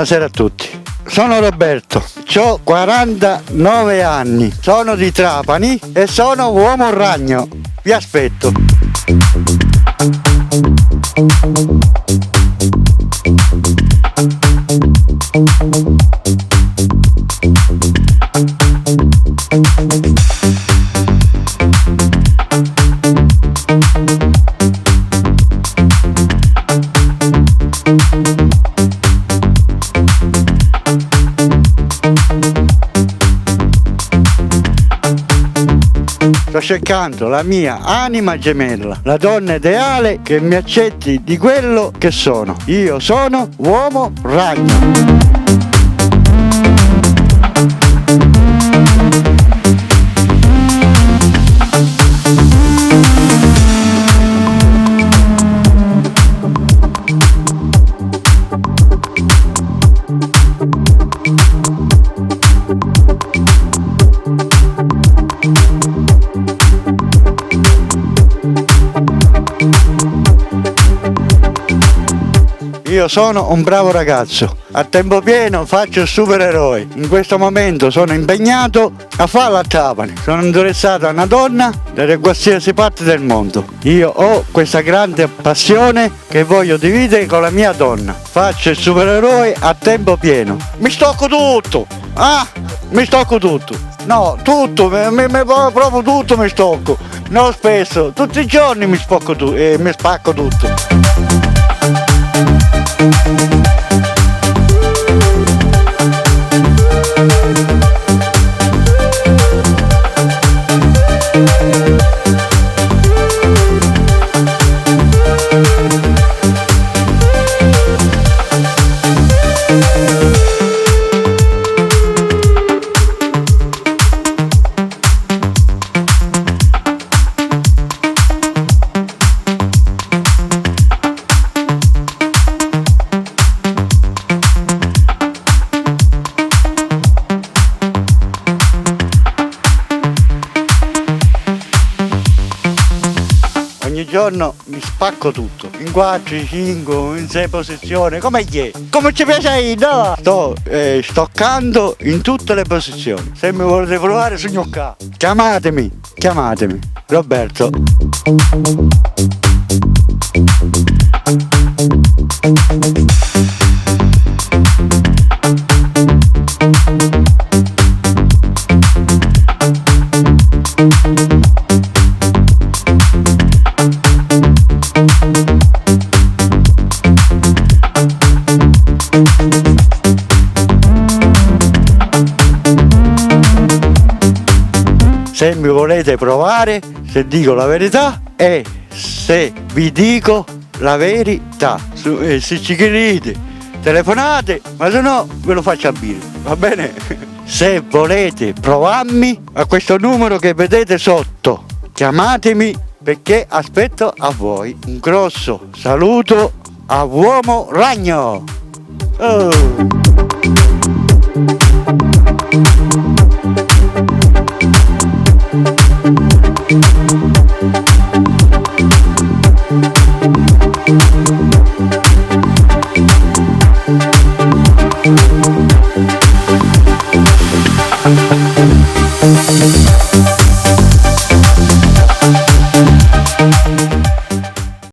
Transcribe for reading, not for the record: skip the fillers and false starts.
Buonasera a tutti. Sono Roberto, ho 49 anni, sono di Trapani e sono uomo ragno. Vi aspetto. Sto cercando la mia anima gemella, la donna ideale che mi accetti di quello che sono. Io sono uomo ragno. Io sono un bravo ragazzo, a tempo pieno faccio il supereroe. In questo momento sono impegnato a farlo a Trapani. Sono interessato a una donna da qualsiasi parte del mondo. Io ho questa grande passione che voglio dividere con la mia donna. Faccio il supereroe a tempo pieno. Mi stocco tutto! Mi stocco tutto! No, tutto, proprio tutto mi stocco. Non spesso, tutti i giorni mi spacco tutto. Ogni giorno mi spacco tutto, in 4, in 5, in 6 posizioni, come ci piace, no? Sto stoccando in tutte le posizioni. Se mi volete provare su gnocca, chiamatemi, Roberto. Se mi volete provare, se dico la verità e se vi dico la verità, se ci credete telefonate, ma se no ve lo faccio a bere, va bene? Se volete provarmi a questo numero che vedete sotto, chiamatemi perché aspetto a voi. Un grosso saluto a Uomo Ragno. Oh.